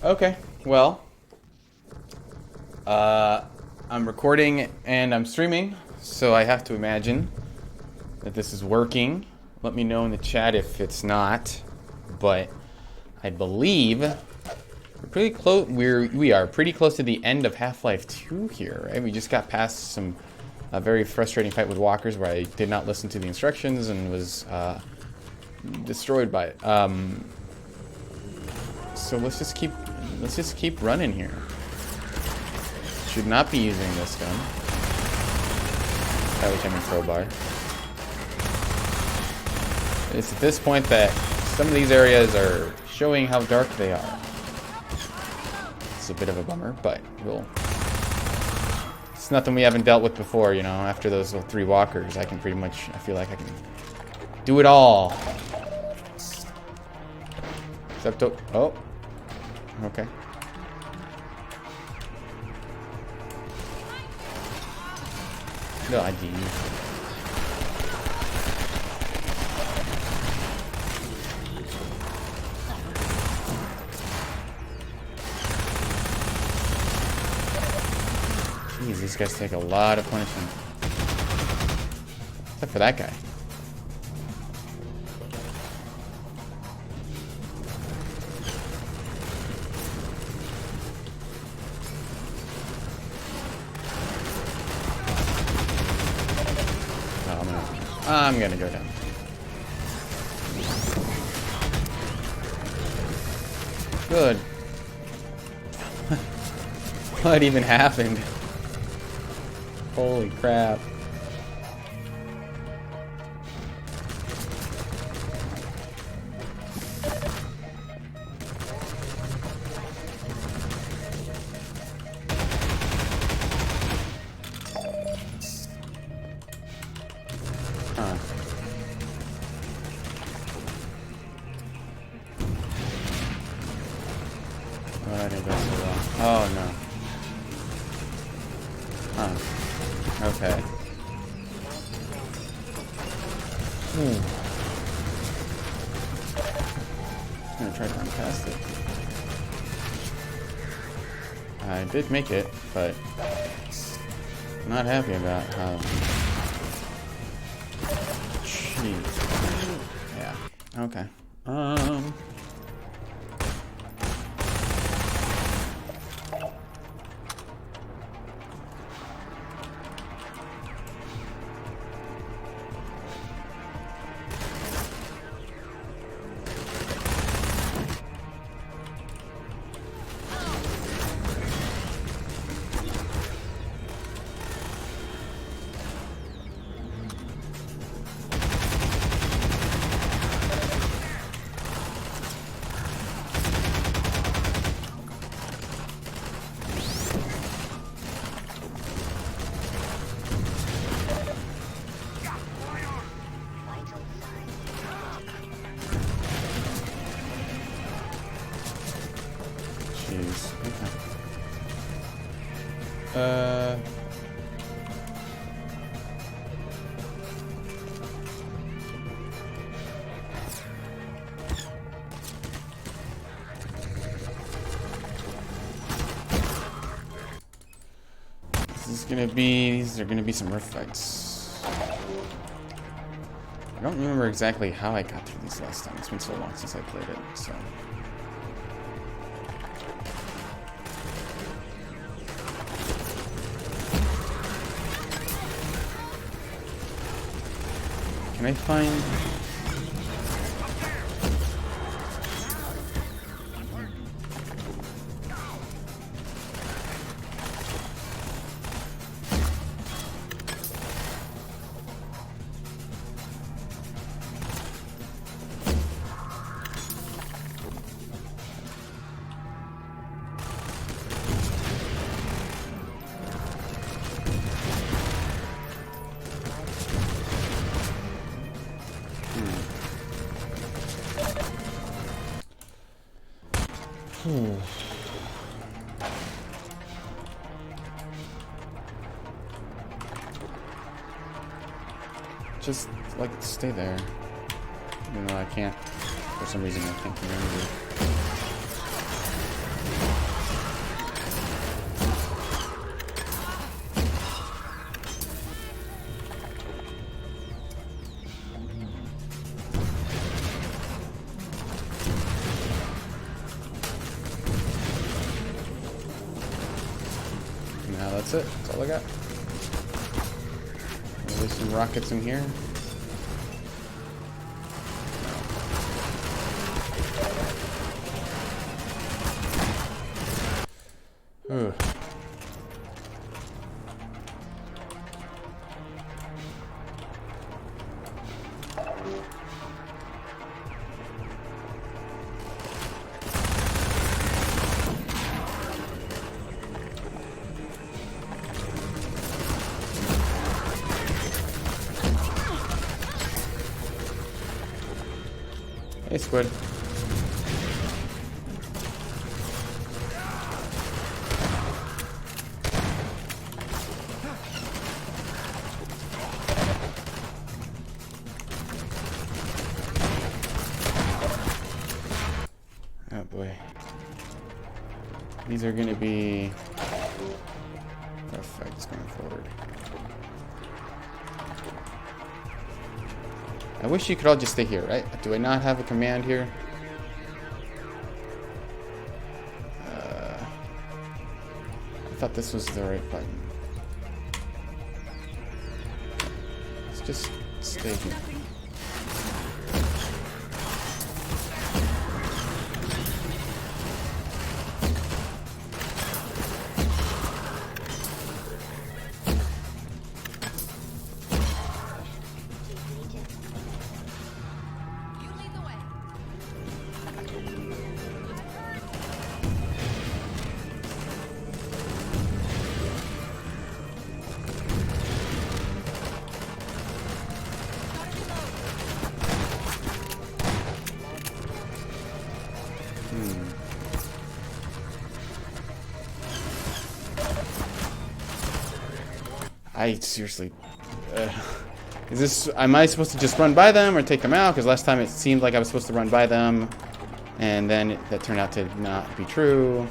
Okay, well, I'm recording and I'm streaming, so I have to imagine that this is working. Let me know in the chat if it's not, but I believe we're pretty close. We are pretty close to the end of Half-Life 2 here, right? We just got past a very frustrating fight with walkers where I did not listen to the instructions and was destroyed by it. So let's just keep running here. Should not be using this gun. That which I mean crowbar. It's at this point that some of these areas are showing how dark they are. It's a bit of a bummer, but it's nothing we haven't dealt with before, you know. After those 3 walkers, I feel like I can do it all. Except, oh, okay. No ID. Jeez, these guys take a lot of punishment. Except for that guy. I'm gonna go down. Good. What even happened? Holy crap. Huh. Oh, I didn't go so well. Oh no. Huh. Okay. I'm gonna try to run past it. I did make it, but I'm not happy about how. Jeez. Yeah. Okay. Jeez. Okay. These are gonna be some rough fights. I don't remember exactly how I got through these last time. It's been so long since I played it, so. Can I find... Just, like, stay there. Even though I can't, for some reason I can't remember. That's it. That's all I got. There's some rockets in here. Ugh. Hey, squid. Oh boy. These are going to be rough fights going forward. I wish you could all just stay here, right? Do I not have a command here? I thought this was the right button. Let's just stay here. I seriously, is this, am I supposed to just run by them or take them out? Because last time it seemed like I was supposed to run by them, and then that turned out to not be true.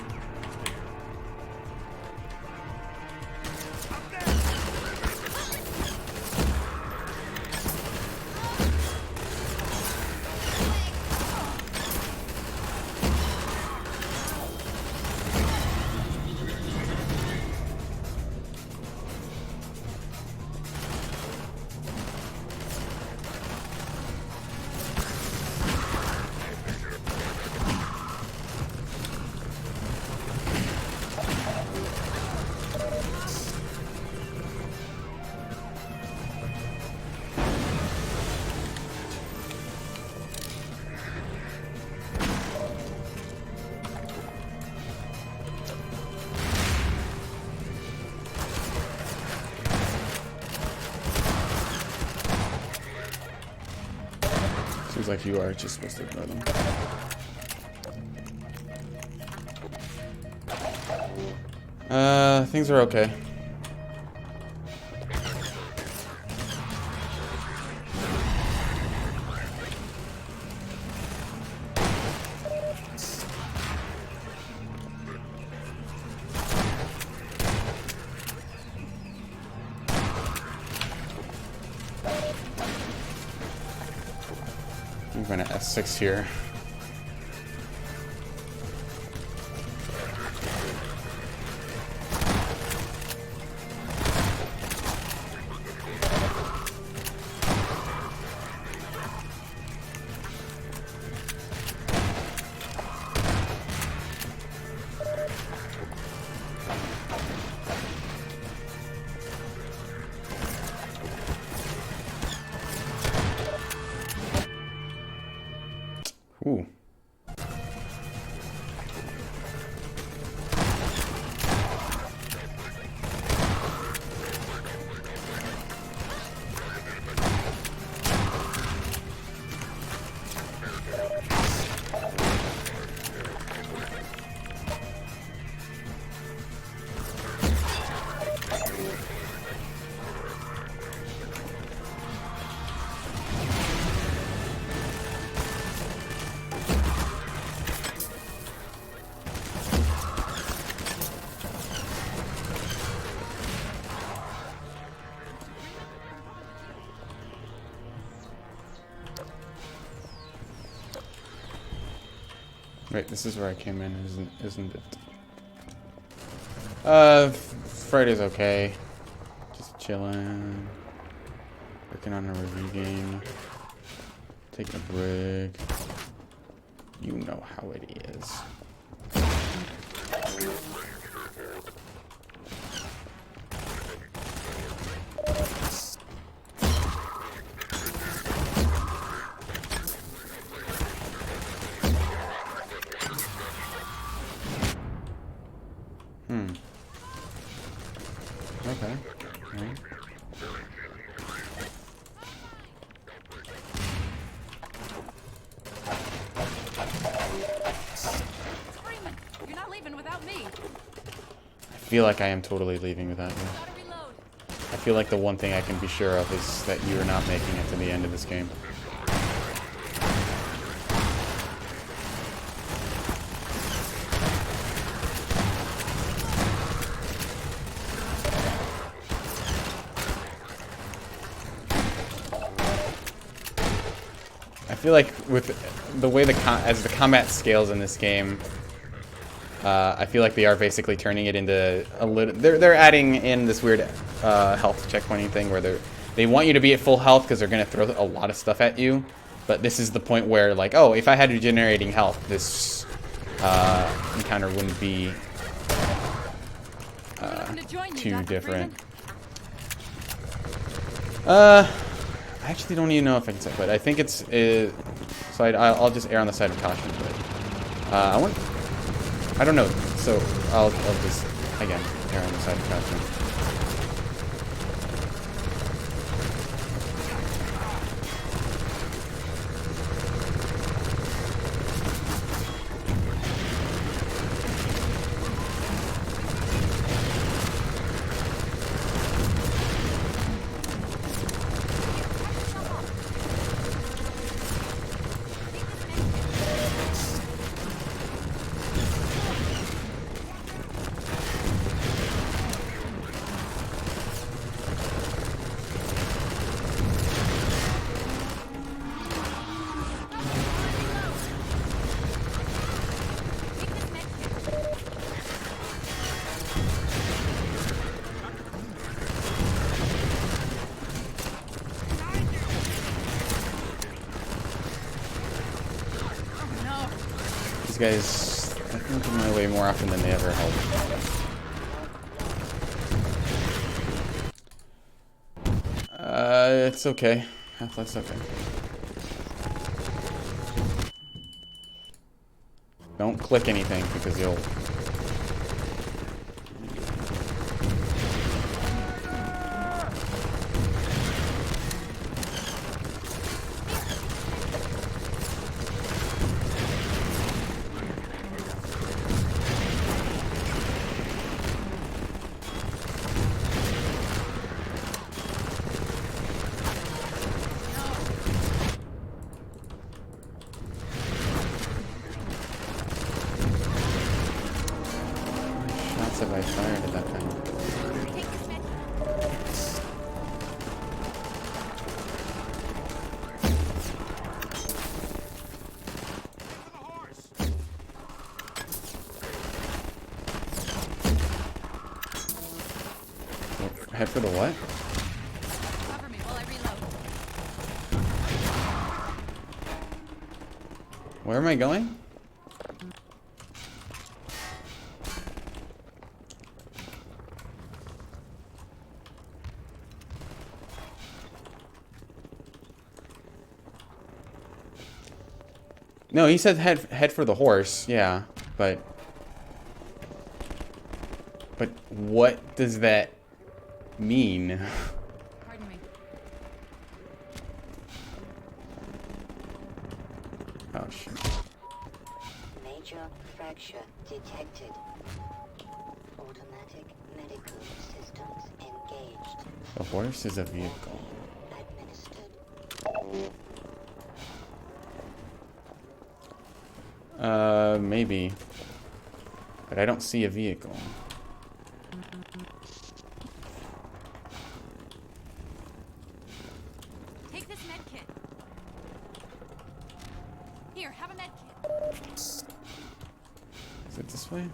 Seems like you are just supposed to ignore them. Things are okay. I'm going to S6 here. Ooh. Right, this is where I came in, isn't it? Friday's okay. Just chilling. Working on a review game. Taking a break. You know how it is. Okay. Right. Freeman, you're not leaving without me. I feel like I am totally leaving without you. Gotta reload. I feel like the one thing I can be sure of is that you are not making it to the end of this game. I feel like with the way as the combat scales in this game, I feel like they are basically turning it into a little. They're adding in this weird health checkpointing thing where they want you to be at full health because they're gonna throw a lot of stuff at you. But this is the point where, like, oh, if I had regenerating health, this encounter wouldn't be too different. I actually don't even know if I can say, but I think it's so I'll just err on the side of caution. But I don't know, so I'll just again err on the side of caution. These guys, I think, come my way more often than they ever help. It's okay. Half-Life's okay. Don't click anything because you'll... Have I fired at that time? Head for the what? Cover me while I reload. Where am I going? No, he said head for the horse. Yeah, but what does that mean? Pardon me. Oh shit. Major fracture detected. Automatic medical systems engaged. The horse is a vehicle. Administered. Maybe. But I don't see a vehicle. Take this med kit. Here, have a med kit. Is it this way?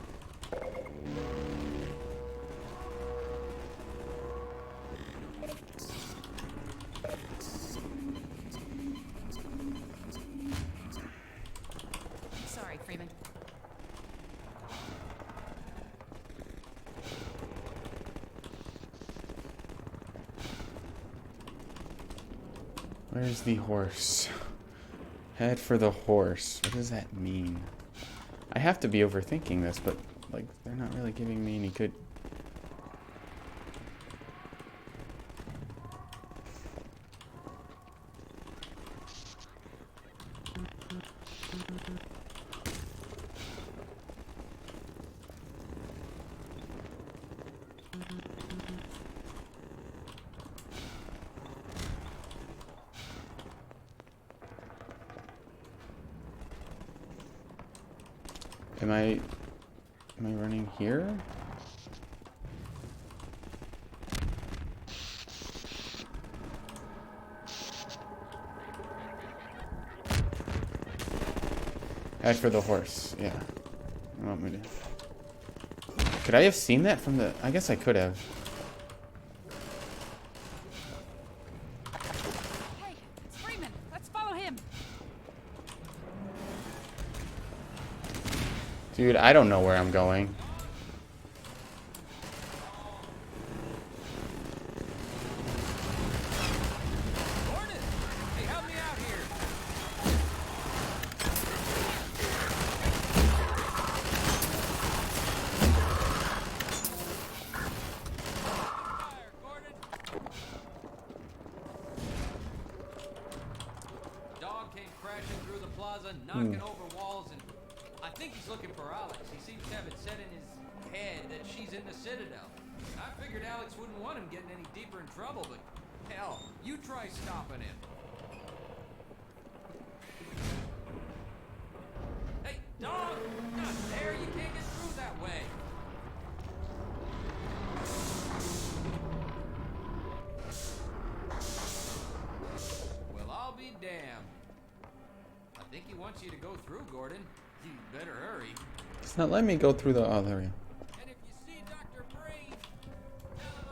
Where's the horse? Head for the horse. What does that mean? I have to be overthinking this, but like they're not really giving me any good. Am I running here? Head for the horse, yeah. You want me to... Could I have seen that from the... I guess I could have. Hey, it's Freeman. Let's follow him. Dude, I don't know where I'm going. Gordon! Hey, help me out here! Fire, Gordon! Dog came crashing through the plaza, knocking over walls, and I think he's looking for Alex. He seems to have it set in his head that she's in the Citadel. I figured Alex wouldn't want him getting any deeper in trouble, but hell, you try stopping him. Hey, dog! Not there! You can't get through that way! Well, I'll be damned. I think he wants you to go through, Gordon. You better hurry. It's not letting me go through the... Oh, there we go. And if you see Dr. Brave, tell him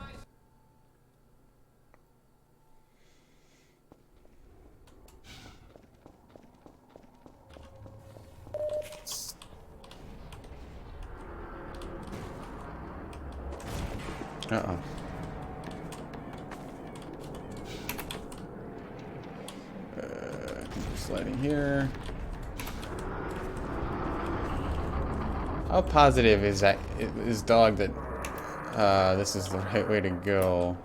I... Uh-oh. Sliding here. How positive is that is dog that this is the right way to go?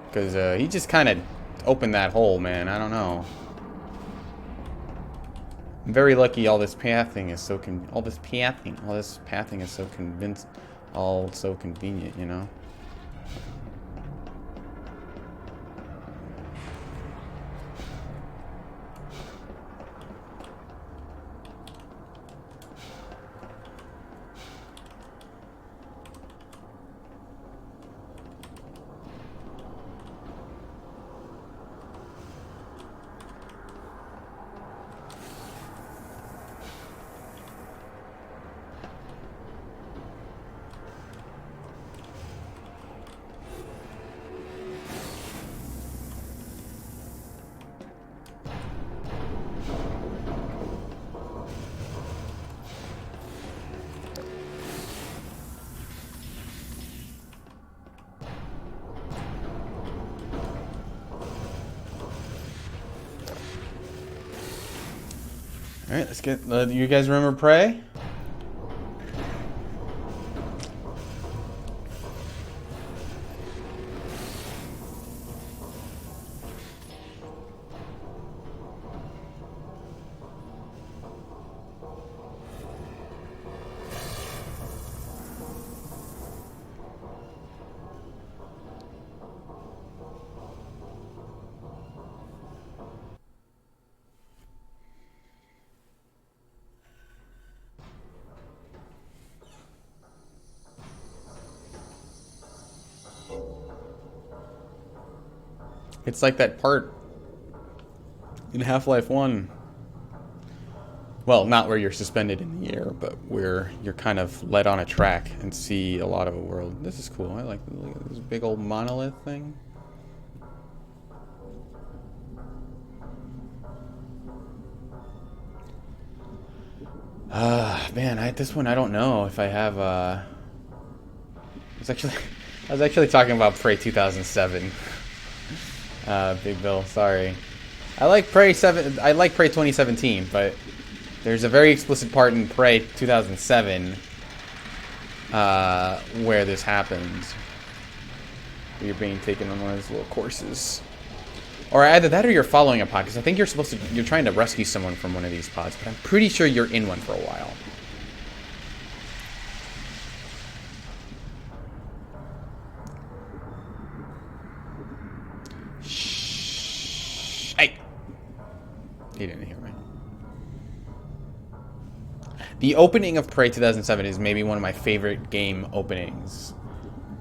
Because he just kind of opened that hole, man. I don't know. I'm very lucky. All this pathing is so all this pathing is so so convenient, you know. All right, let's get. You guys remember Prey? It's like that part in Half-Life 1. Well, not where you're suspended in the air, but where you're kind of led on a track and see a lot of a world. This is cool. I like this big old monolith thing. Man, this one I don't know if I have. I was actually talking about Prey 2007. Big Bill, sorry. I like Prey 7. I like Prey 2017, but there's a very explicit part in Prey 2007 where this happens. You're being taken on one of those little courses, or either that or you're following a pod. Because I think you're trying to rescue someone from one of these pods, but I'm pretty sure you're in one for a while. Hey! He didn't hear me. The opening of Prey 2007 is maybe one of my favorite game openings.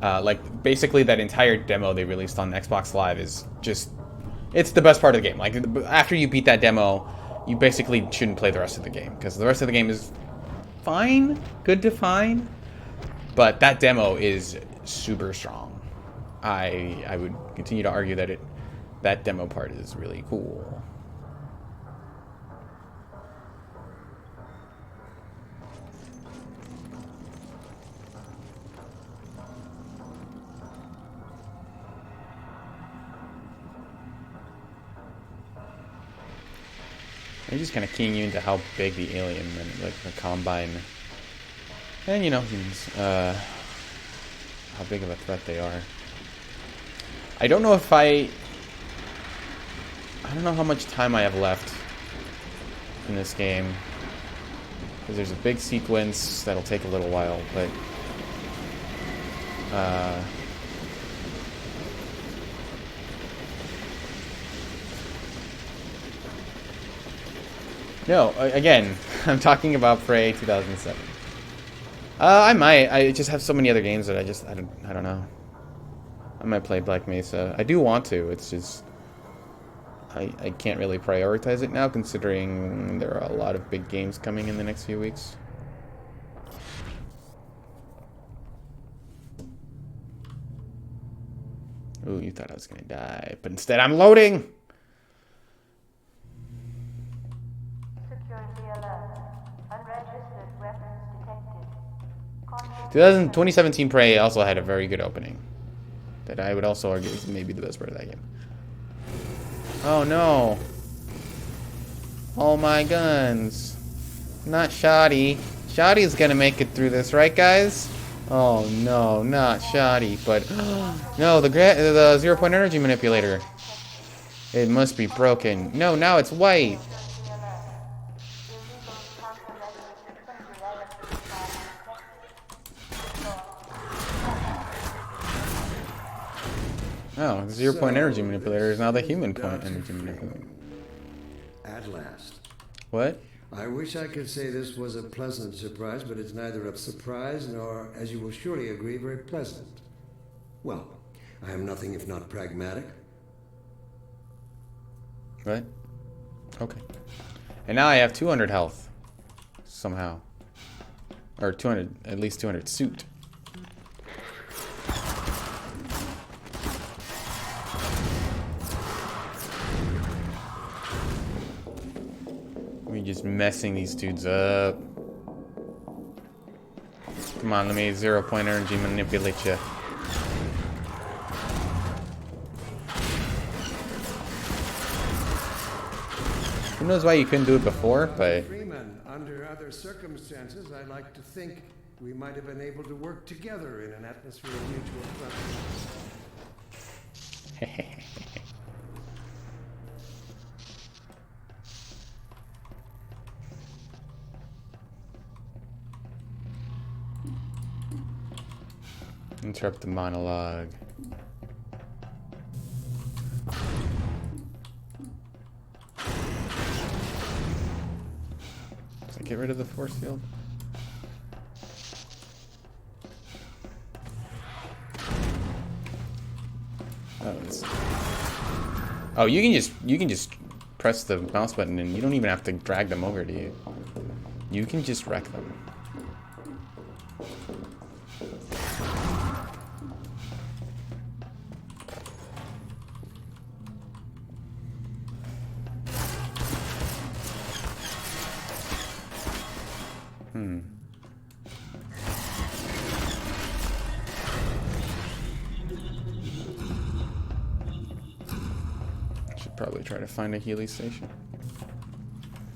Like, basically that entire demo they released on Xbox Live is just... It's the best part of the game. Like, after you beat that demo, you basically shouldn't play the rest of the game. Because the rest of the game is fine. Good to fine. But that demo is super strong. I would continue to argue that that demo part is really cool. They're just kind of keying you into how big the alien and like the Combine, and you know, how big of a threat they are. I don't know if I don't know how much time I have left in this game, because there's a big sequence that'll take a little while, but no, again, I'm talking about Prey 2007. I might. I just have so many other games that I don't know. I might play Black Mesa. I do want to. It's just I can't really prioritize it now, considering there are a lot of big games coming in the next few weeks. Ooh, you thought I was gonna die, but instead I'm loading. 2017 Prey also had a very good opening that I would also argue is maybe the best part of that game. Oh no. All my guns. Not Shoddy. Shoddy's gonna make it through this, right guys? Oh no, not Shoddy, but no, the 0-point energy manipulator. It must be broken. No, now it's white. Oh, the 0-point energy manipulator is now the human point energy manipulator. At last. What? I wish I could say this was a pleasant surprise, but it's neither a surprise nor, as you will surely agree, very pleasant. Well, I am nothing if not pragmatic. What? Okay. And now I have 200 health. Somehow. Or 200, at least 200 suit. We're just messing these dudes up. Come on, let me 0-point energy manipulate you. Who knows why you couldn't do it before, but... Freeman, under other circumstances, I like to think we might have been able to work together in an atmosphere of mutual trust. Interrupt the monologue. Does it get rid of the force field? Oh, you can just press the mouse button and you don't even have to drag them over to you. You can just wreck them. probably try to find a Healy station.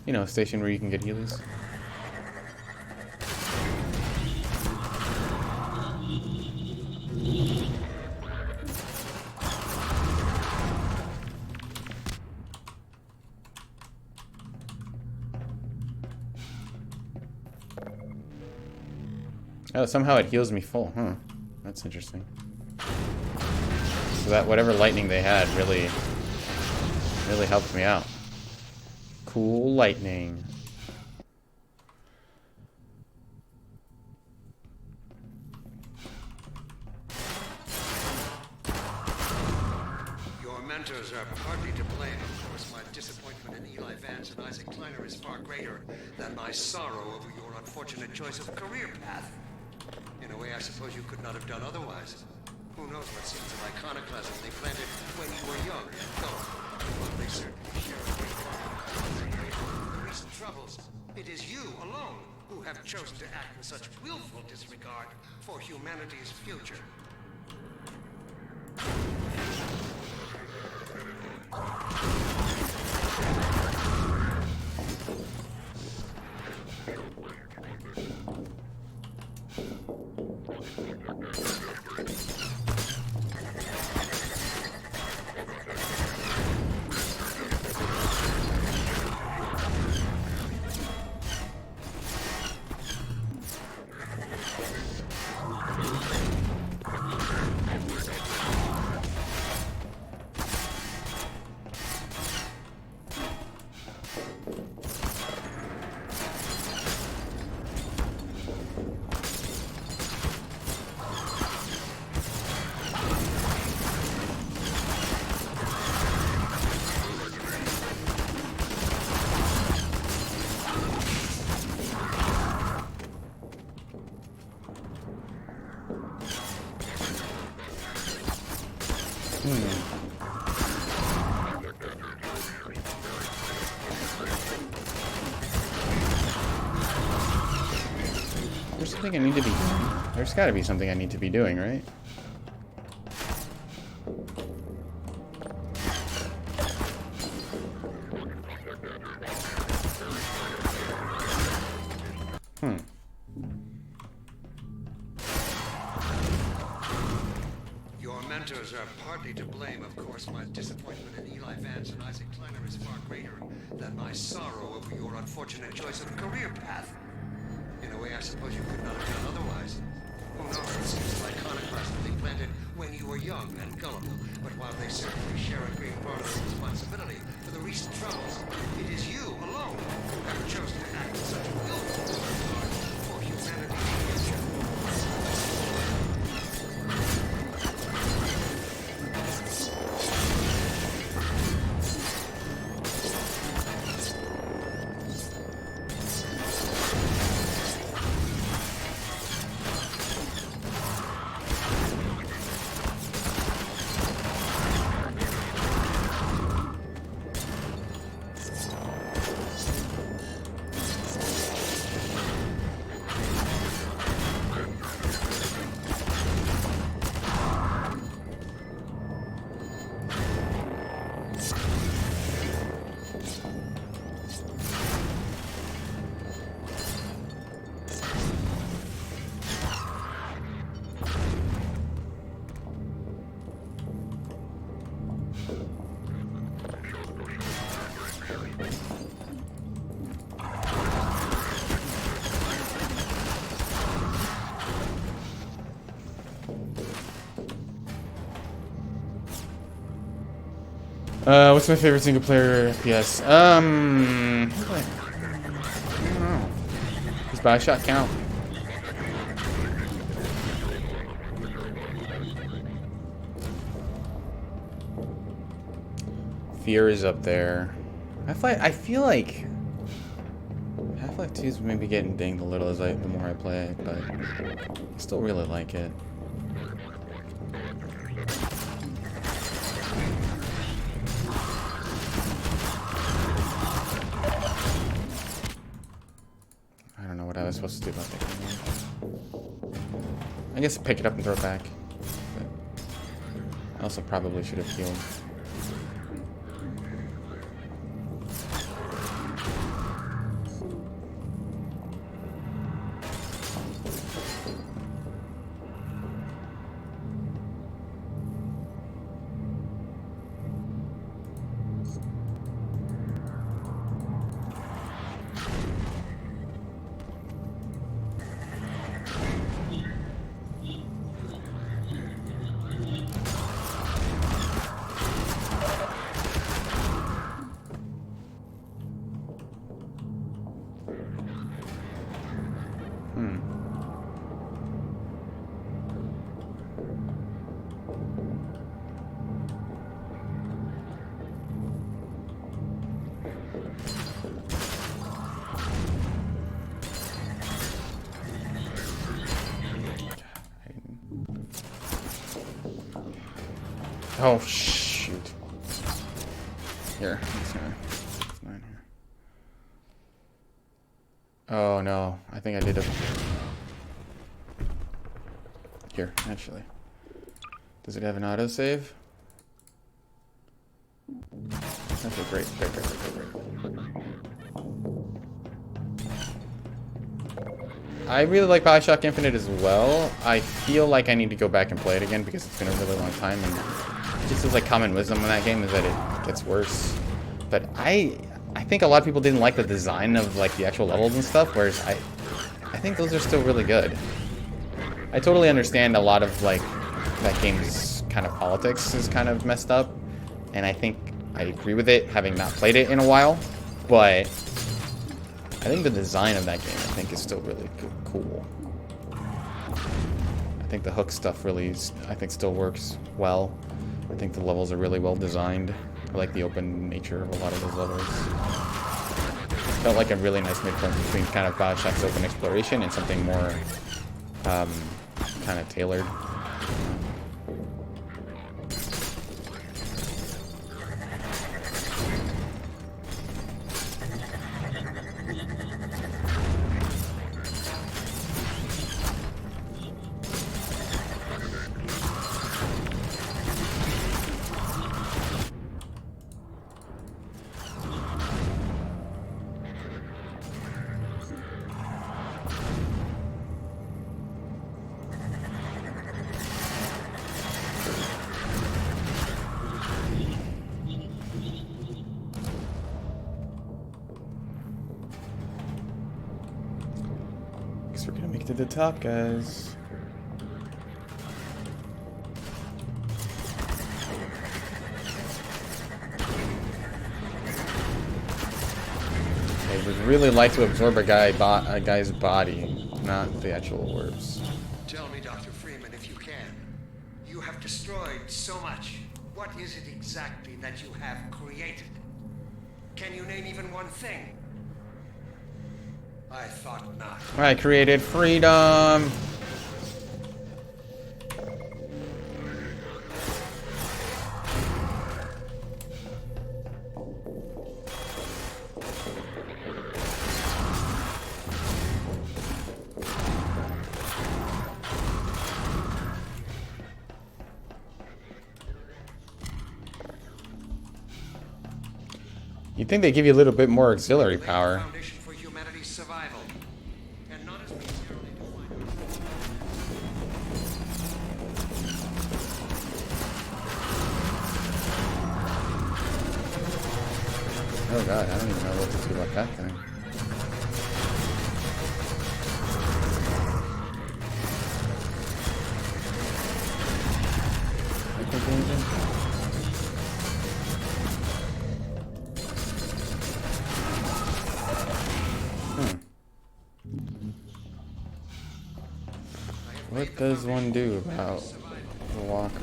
You know, a station where you can get Healys. Oh, somehow it heals me full, huh? That's interesting. So that whatever lightning they had really helped me out. Cool lightning. Your mentors are partly to blame, of course. My disappointment in Eli Vance and Isaac Kleiner is far greater than my sorrow over your unfortunate choice of career path. In a way, I suppose you could not have done otherwise. Who knows what seeds of iconoclasm they planted when you were young and gullible. Well, they certainly share a great part in recent troubles. It is you alone who have chosen to act with such willful disregard for humanity's future. There's something I need to be doing. There's gotta be something I need to be doing, right? Your mentors are partly to blame, of course. My disappointment in Eli Vance and Isaac Kleiner is far greater than my sorrow over your unfortunate choice of career path. In a way, I suppose you could not have done otherwise. Who knows what seeds of iconoclasm they planted when you were young and gullible. But while they certainly share a great part of the responsibility for the recent troubles, it is you alone who have chosen to act with such willful disregard for humanity's future. What's my favorite single player FPS? I don't know. Does Bioshock count? Fear is up there. I feel like Half-Life 2 is maybe getting dinged a little the more I play it, but I still really like it. I don't know what I was supposed to do about that game. I guess pick it up and throw it back. But I also probably should have healed. Oh, shoot. Here. It's 9 here. Oh, no. I think I did a... Here, actually. Does it have an autosave? Okay, great. I really like Bioshock Infinite as well. I feel like I need to go back and play it again because it's been a really long time, and just as like common wisdom in that game is that it gets worse. But I think a lot of people didn't like the design of like the actual levels and stuff, whereas I think those are still really good. I totally understand a lot of like that game's kind of politics is kind of messed up, and I think I agree with it having not played it in a while, but I think the design of that game, I think, is still really cool. I think the hook stuff really, still works well. I think the levels are really well designed. I like the open nature of a lot of those levels. Felt like a really nice midpoint between kind of Bioshock's open exploration and something more kind of tailored. We're gonna make it to the top, guys. I would really like to absorb a guy's body, not the actual orbs. Tell me, Dr. Freeman, if you can. You have destroyed so much. What is it exactly that you have created? Can you name even one thing? I thought not. I created freedom. You'd think they give you a little bit more auxiliary power. Foundation for humanity's survival. And not as necessarily defined. Oh god, I don't even know what to do about that thing. I think anything? What does one do about the walker?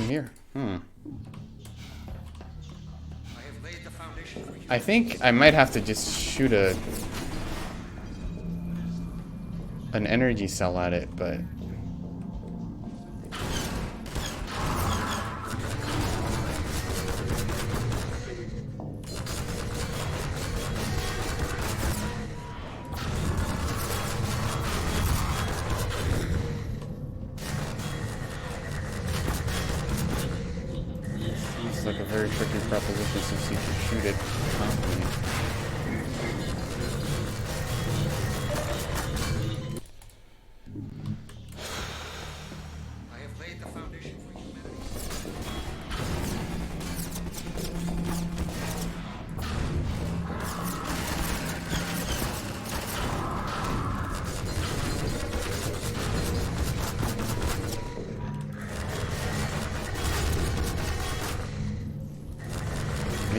Here. I think I might have to just shoot an energy cell at it, but it's like a very tricky proposition since you can shoot it constantly. I have laid the foundation for humanity.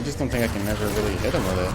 just don't think I can ever really hit him with it.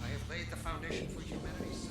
I have laid the foundation for humanity's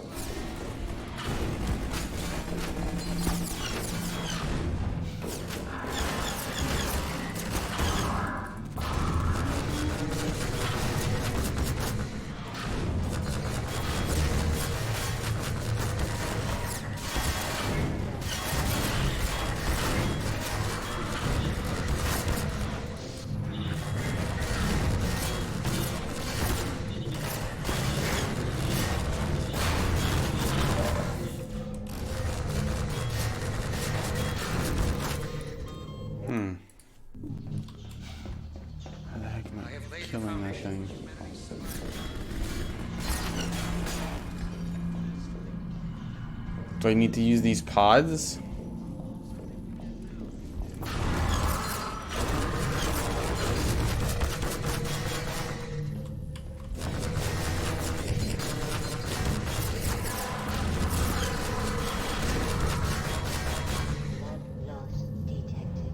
How the heck am I killing that thing? Do I need to use these pods? Loss detected.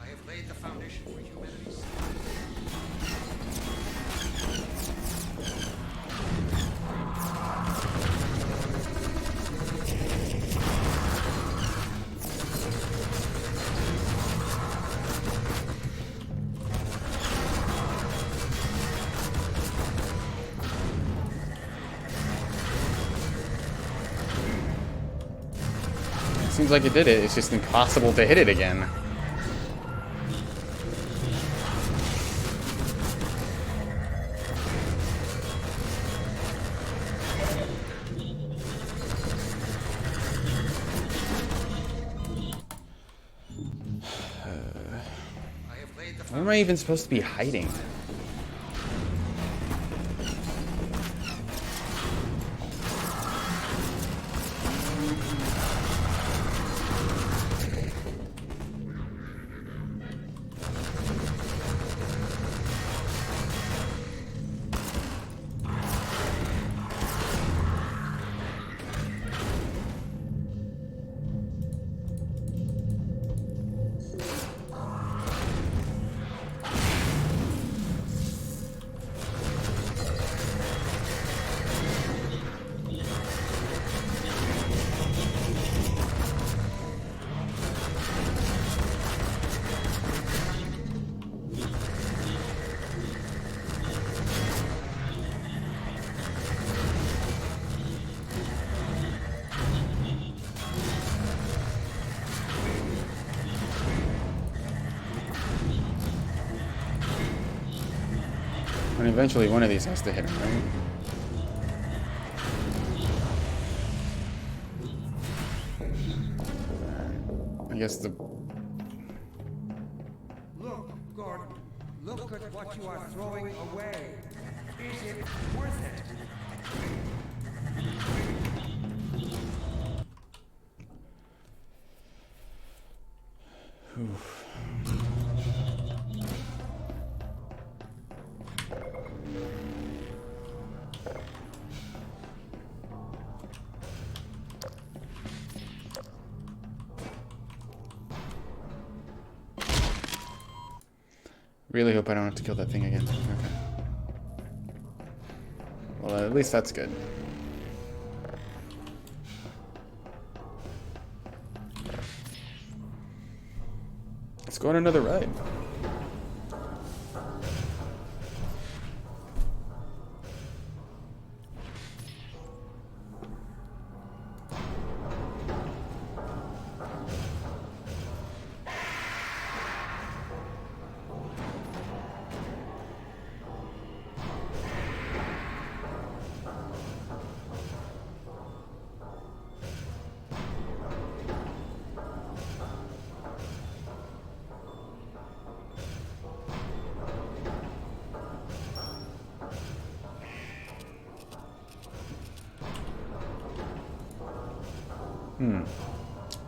I have laid the foundation for humanity's Seems like it did it. It's just impossible to hit it again. I have laid the Where am I even supposed to be hiding? And eventually one of these has to hit him, right? I guess the... Look, Gordon. Look at what you are throwing away. Is it worth it? Really hope I don't have to kill that thing again. Okay. Well, at least that's good. go on another ride.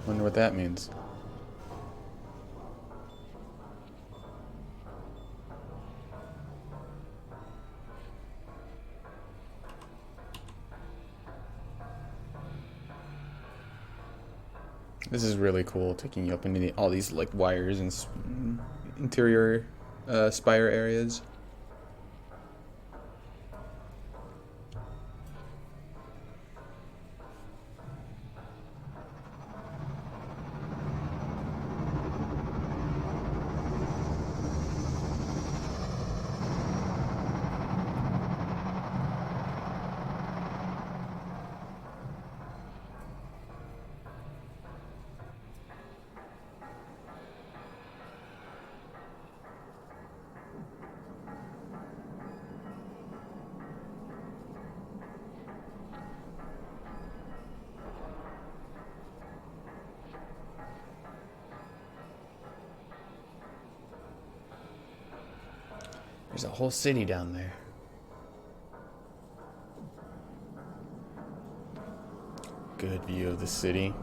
Wonder what that means. This is really cool, taking you up into all these like wires and interior spire areas. There's a whole city down there. Good view of the city.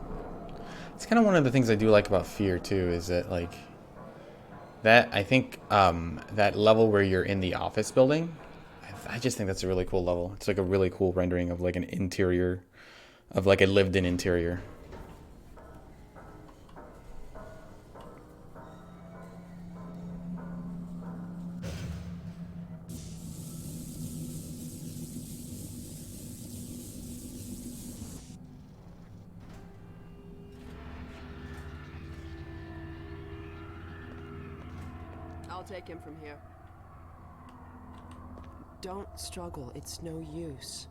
It's kind of one of the things I do like about Fear too, is that like that I think that level where you're in the office building, I just think that's a really cool level. It's like a really cool rendering of like an interior, of like a lived-in interior. I'll take him from here. Don't struggle. It's no use.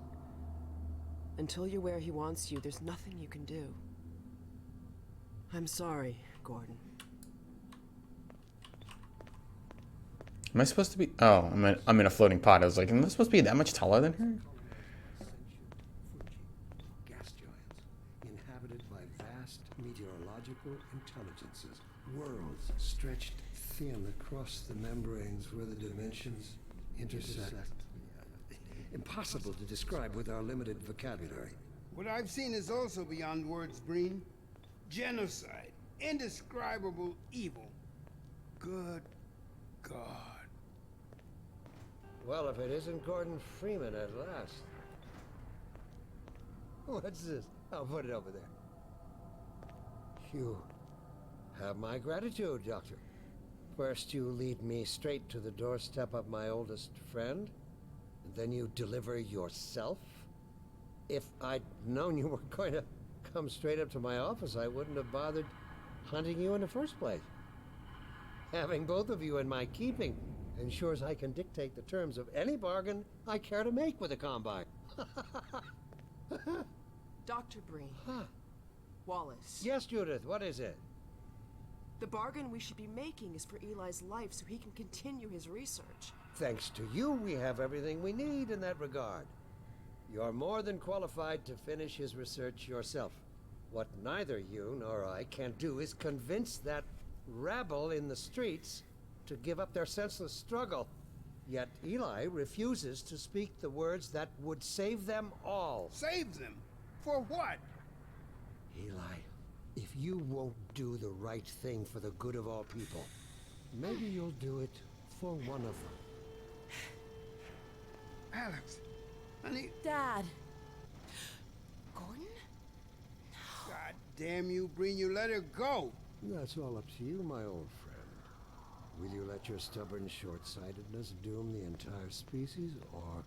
Until you're where he wants you, there's nothing you can do. I'm sorry, Gordon. Am I supposed to be? Oh, I'm in a floating pod. I was like, am I supposed to be that much taller than her? Gas giants, inhabited by vast meteorological intelligences, worlds stretched thin across the membranes where the dimensions intersect. Impossible to describe with our limited vocabulary. What I've seen is also beyond words, Breen. Genocide. Indescribable evil. Good God. Well, if it isn't Gordon Freeman at last. What's this? I'll put it over there. You have my gratitude, Doctor. First you lead me straight to the doorstep of my oldest friend, and then you deliver yourself? If I'd known you were going to come straight up to my office, I wouldn't have bothered hunting you in the first place. Having both of you in my keeping ensures I can dictate the terms of any bargain I care to make with the Combine. Dr. Breen. Huh. Wallace. Yes, Judith, what is it? The bargain we should be making is for Eli's life so he can continue his research. Thanks to you, we have everything we need in that regard. You're more than qualified to finish his research yourself. What neither you nor I can do is convince that rabble in the streets to give up their senseless struggle. Yet Eli refuses to speak the words that would save them all. Save them? For what? Eli, if you won't do the right thing for the good of all people, maybe you'll do it for one of them. Alex. Honey. Dad. Gordon? God damn you, Breen. You let her go. That's all up to you, my old friend. Will you let your stubborn short-sightedness doom the entire species, or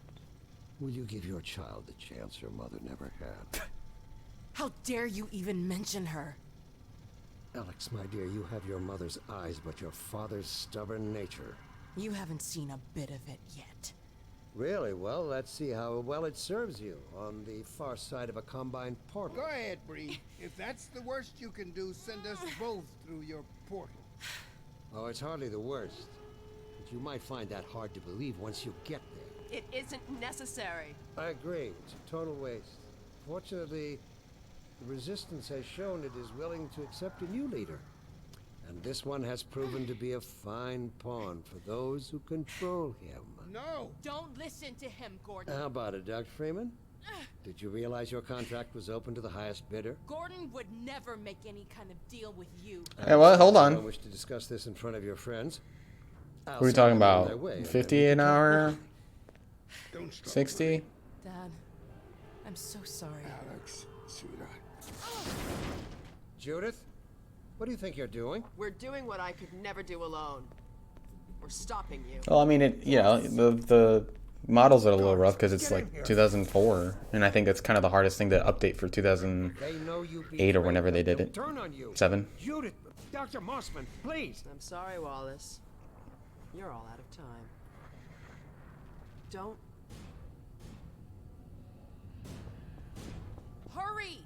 will you give your child the chance her mother never had? How dare you even mention her? Alex, my dear, you have your mother's eyes, but your father's stubborn nature. You haven't seen a bit of it yet. Really? Well, let's see how well it serves you on the far side of a combine portal. Go ahead, Bree. If that's the worst you can do, send us both through your portal. Oh, it's hardly the worst. But you might find that hard to believe once you get there. It isn't necessary. I agree. It's a total waste. Fortunately, the Resistance has shown it is willing to accept a new leader. And this one has proven to be a fine pawn for those who control him. No! Don't listen to him, Gordon. How about it, Dr. Freeman? Did you realize your contract was open to the highest bidder? Gordon would never make any kind of deal with you. Hey, well, hold I on. don't wish to discuss this in front of your friends. What are we talking about? 50 an hour? Don't stop. 60? Dad, I'm so sorry. Alex, sweetheart. Judith, what do you think you're doing? We're doing what I could never do alone. We're stopping you. Well, I mean, the models are a little rough because it's like 2004, and I think that's kind of the hardest thing to update for 2008 They know you or whenever they did it. Turn on you. 7. Judith, Dr. Mossman, please. I'm sorry, Wallace. You're all out of time. Don't. Hurry!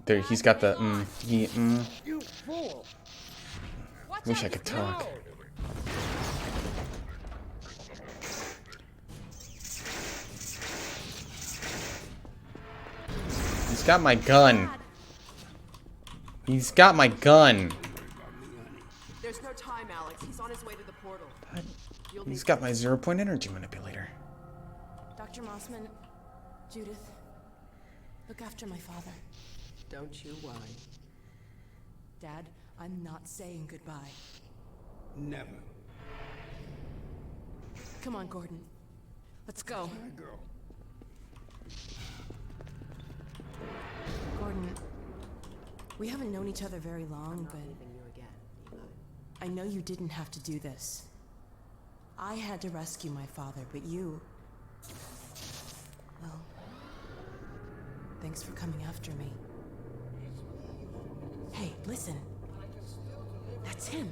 There, he's got the You fool. Watch Wish out, I could he's talk. He's got my gun. He's got my gun. There's no time, Alex. He's on his way to the portal. You'll He's need got my 0-point energy manipulator. Dr. Mossman, Judith, look after my father. Don't you worry. Dad, I'm not saying goodbye. Never. Come on, Gordon. Let's go. My girl. Gordon, we haven't known each other very long, but Leaving you again, Eli. I know you didn't have to do this. I had to rescue my father, but you... Well, thanks for coming after me. Hey, listen. That's him.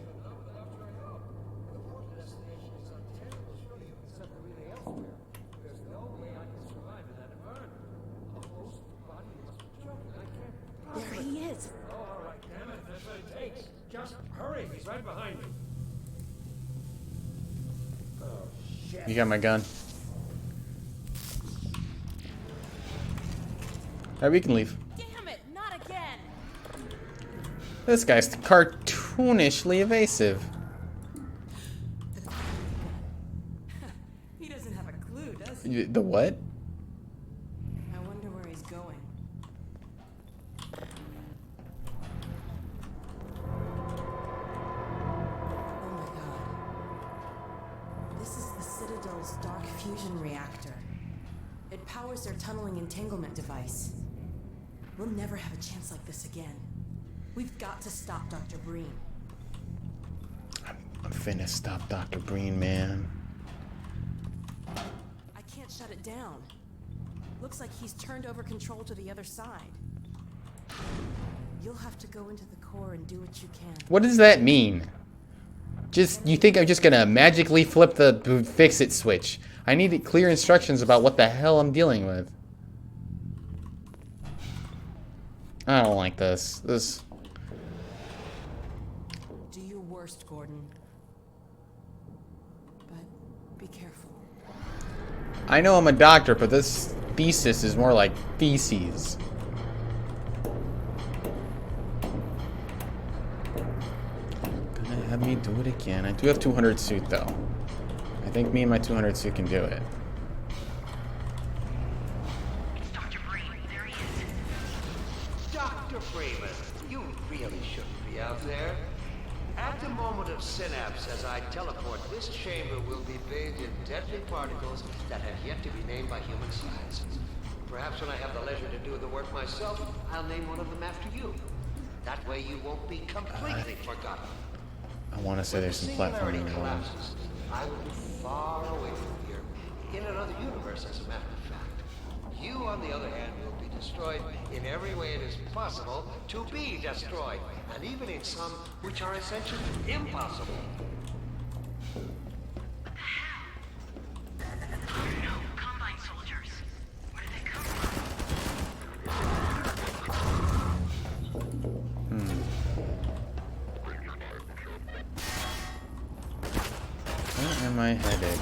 There he is. All right, damn it, that's what it takes. Just hurry, he's right behind you. You got my gun. Alright, we can leave. Damn it, not again. This guy's cartoonishly evasive. He doesn't have a clue, does he? The what? I wonder where he's going. Oh my god. This is the Citadel's dark fusion reactor. It powers their tunneling entanglement device. We'll never have a chance like this again. We've got to stop Dr. Breen. I'm finna stop Dr. Breen, man. I can't shut it down. Looks like he's turned over control to the other side. You'll have to go into the core and do what you can. What does that mean? You think I'm just gonna magically flip the fix-it switch? I need clear instructions about what the hell I'm dealing with. I don't like this. Do your worst, Gordon. But be careful. I know I'm a doctor, but this thesis is more like feces. Gonna have me do it again. I do have 200 suit though. I think me and my 200 suit can do it. Dr. Breen, there he is. Dr. Freeman, you really shouldn't be out there. At the moment of synapse, as I teleport, this chamber will be bathed in deadly particles that have yet to be named by human science. Perhaps when I have the leisure to do the work myself, I'll name one of them after you. That way you won't be completely forgotten. I want to say there's some Singularity platforming going on. collapses. I will be far away from here, in another universe, as a matter of fact. You, on the other hand, will be destroyed. destroyed in every way it is possible to be destroyed, and even in some which are essentially impossible. Where am I headed?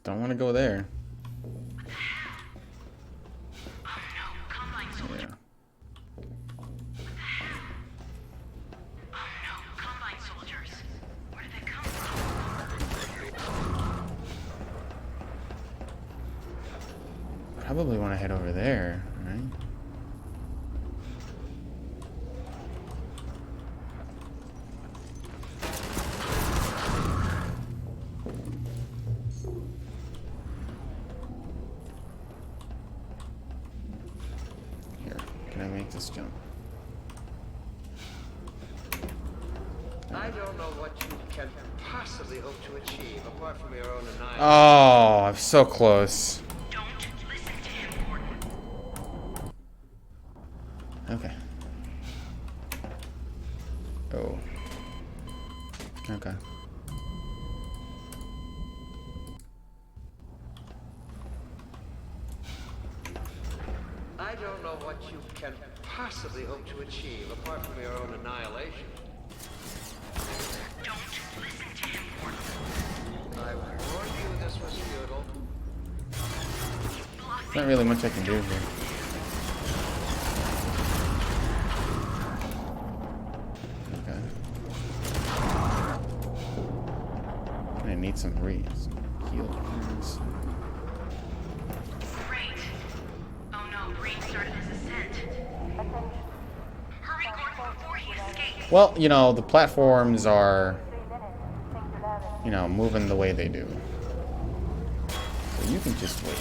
Don't want to go there. Yeah. Probably want to head over there, right? Here, can I make this jump? I don't know what you can possibly hope to achieve apart from your own annihilation. Oh, I'm so close. Okay. Oh. Okay. I don't know what you can possibly hope to achieve apart from your own annihilation. Don't listen to him, Gordon. I warned you this was futile. There's not really much I can do here. I need some heal. Great. Oh no, Green started his ascent. Hurry, Gordon, before he escapes. Well, you know, the platforms are, you know, moving the way they do. So you can just wait.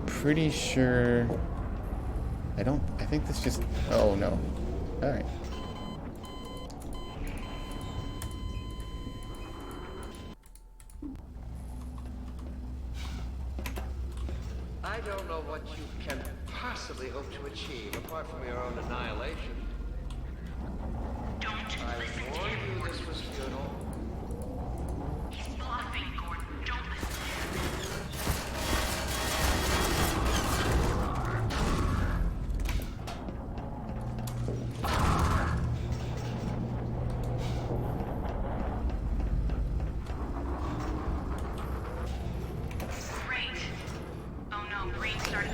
Pretty sure. I think this just. Oh no. Alright. I don't know what you can possibly hope to achieve apart from your own annihilation. Don't listen to warned him. you this was futile. He's bluffing, Gordon. Don't listen to him.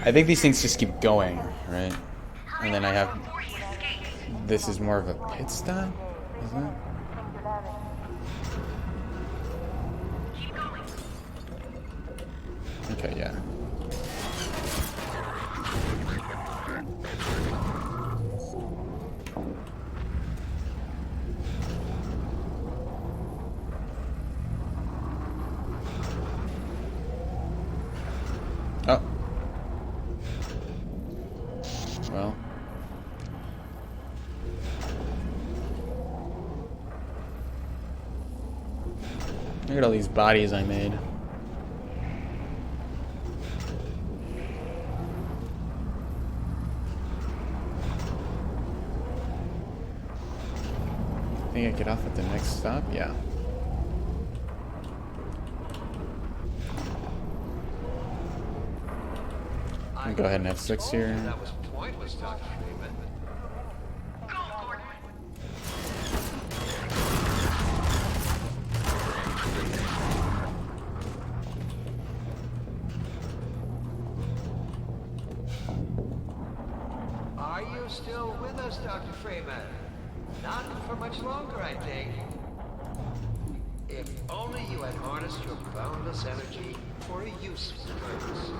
I think these things just keep going, right? And then I have. This is more of a pit stop, isn't it? Okay, yeah. Oh. Well. Look at all these bodies I made. I think I get off at the next stop? Yeah. I'll go ahead and F6 here. That was pointless, Dr. Freeman. Go, Gordon. Are you still with us, Dr. Freeman? Not for much longer, I think. If only you had harnessed your boundless energy for a useful purpose.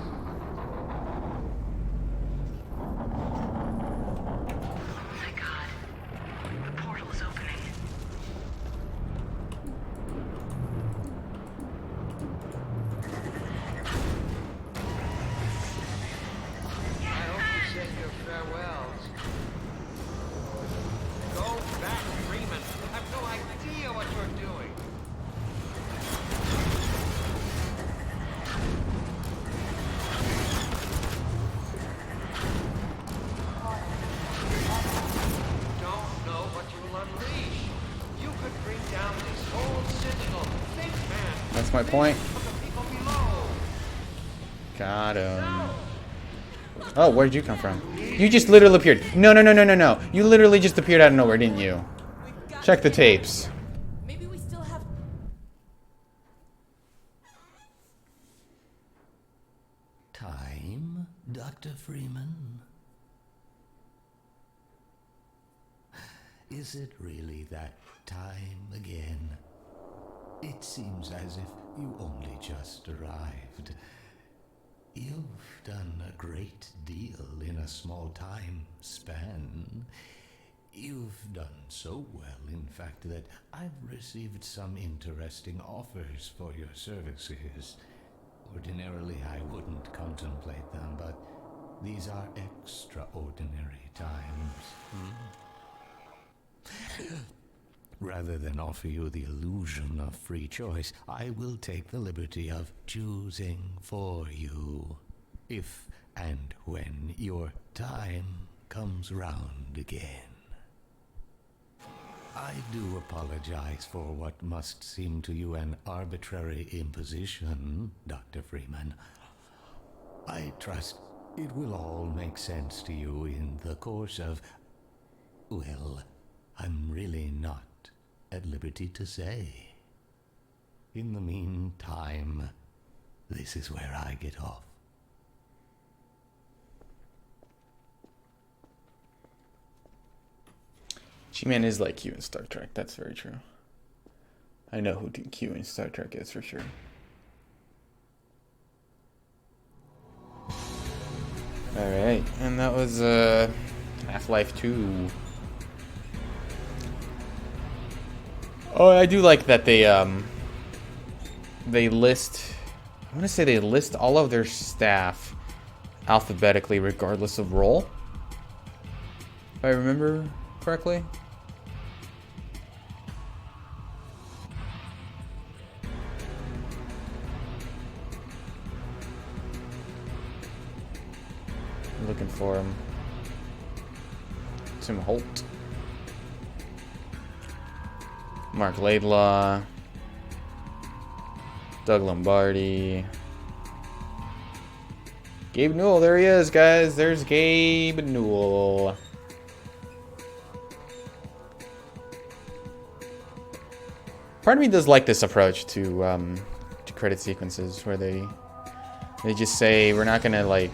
my point. Got him. Oh, where did you come from? You just literally appeared. No, no, no, no, no, no. You literally just appeared out of nowhere, didn't you? Check the tapes. Maybe we still have. Time, Dr. Freeman? Is it really that time again? It seems as if you only just arrived. You've done a great deal in a small time span. You've done so well, in fact, that I've received some interesting offers for your services. Ordinarily, I wouldn't contemplate them, but these are extraordinary times. Rather than offer you the illusion of free choice, I will take the liberty of choosing for you, if and when your time comes round again. I do apologize for what must seem to you an arbitrary imposition, Dr. Freeman. I trust it will all make sense to you in the course of... well, I'm really not at liberty to say. In the meantime, this is where I get off. G-Man is like Q in Star Trek, that's very true. I know who Q in Star Trek is for sure. Alright, and that was Half-Life 2. Oh, I do like that they list, I want to say they list all of their staff alphabetically regardless of role. If I remember correctly. I'm looking for him. Tim Holt. Mark Laidlaw. Doug Lombardi. Gabe Newell, there he is, guys. There's Gabe Newell. Part of me does like this approach to credit sequences, where they just say we're not gonna like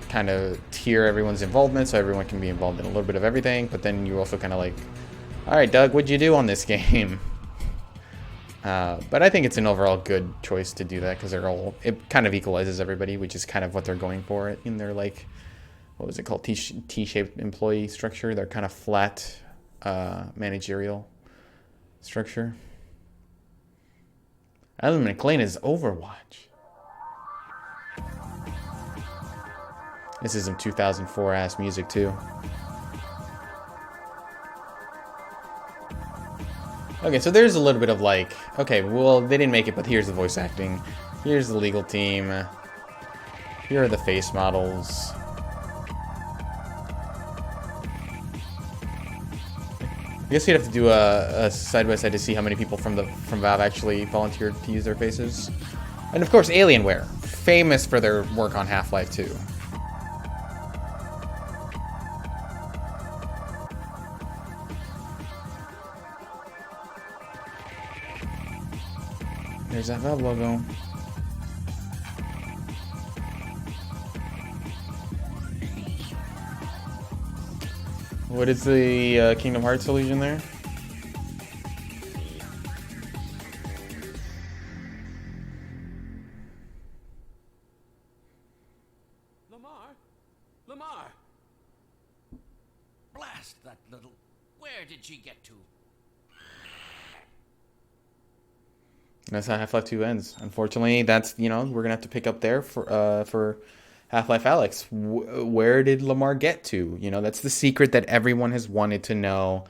kind of tier everyone's involvement, so everyone can be involved in a little bit of everything. But then you also kind of like, all right, Doug, what'd you do on this game? But I think it's an overall good choice to do that because they're all, it kind of equalizes everybody, which is kind of what they're going for in their like, what was it called, T-shaped employee structure. They're kind of flat managerial structure. Alan McLean is Overwatch. This is some 2004 ass music too. Okay, so there's a little bit of like, okay, well, they didn't make it, but here's the voice acting. Here's the legal team. Here are the face models. I guess you'd have to do a side-by-side to see how many people from Valve actually volunteered to use their faces. And of course, Alienware, famous for their work on Half-Life 2. There's that Valve logo. What is the Kingdom Hearts illusion there? Lamar! Blast that little... Where did she get to? That's how Half-Life 2 ends. Unfortunately, that's, you know, we're gonna have to pick up there for Half-Life Alyx. Where did Lamar get to? You know, that's the secret that everyone has wanted to know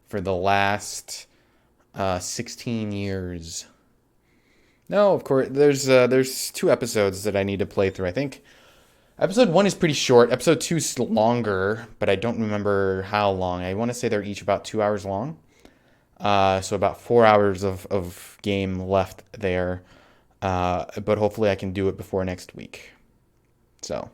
for the last 16 years. No, of course, there's 2 episodes that I need to play through. I think episode 1 is pretty short. Episode 2 is longer, but I don't remember how long. I want to say they're each about 2 hours long. So about 4 hours of game left there. But hopefully I can do it before next week. So,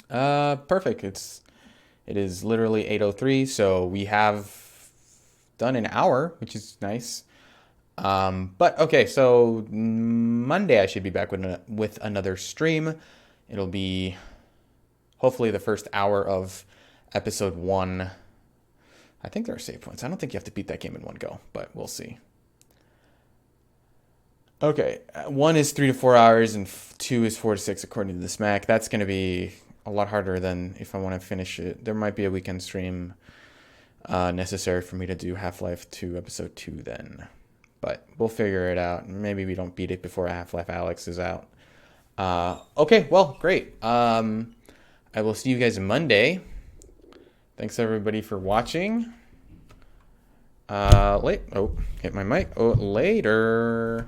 perfect. It is literally 8:03, so we have done an hour, which is nice. But okay, so Monday I should be back with another stream. It'll be hopefully the first hour of episode 1. I think there are save points. I don't think you have to beat that game in one go, but we'll see. Okay, 1 is 3 to 4 hours, and 2 is 4 to 6 according to the smack. That's going to be a lot harder than if I want to finish it. There might be a weekend stream necessary for me to do Half-Life 2 episode 2 then. But we'll figure it out. Maybe we don't beat it before Half-Life Alyx is out. Okay, well, great. I will see you guys Monday. Thanks everybody for watching. Hit my mic. Later.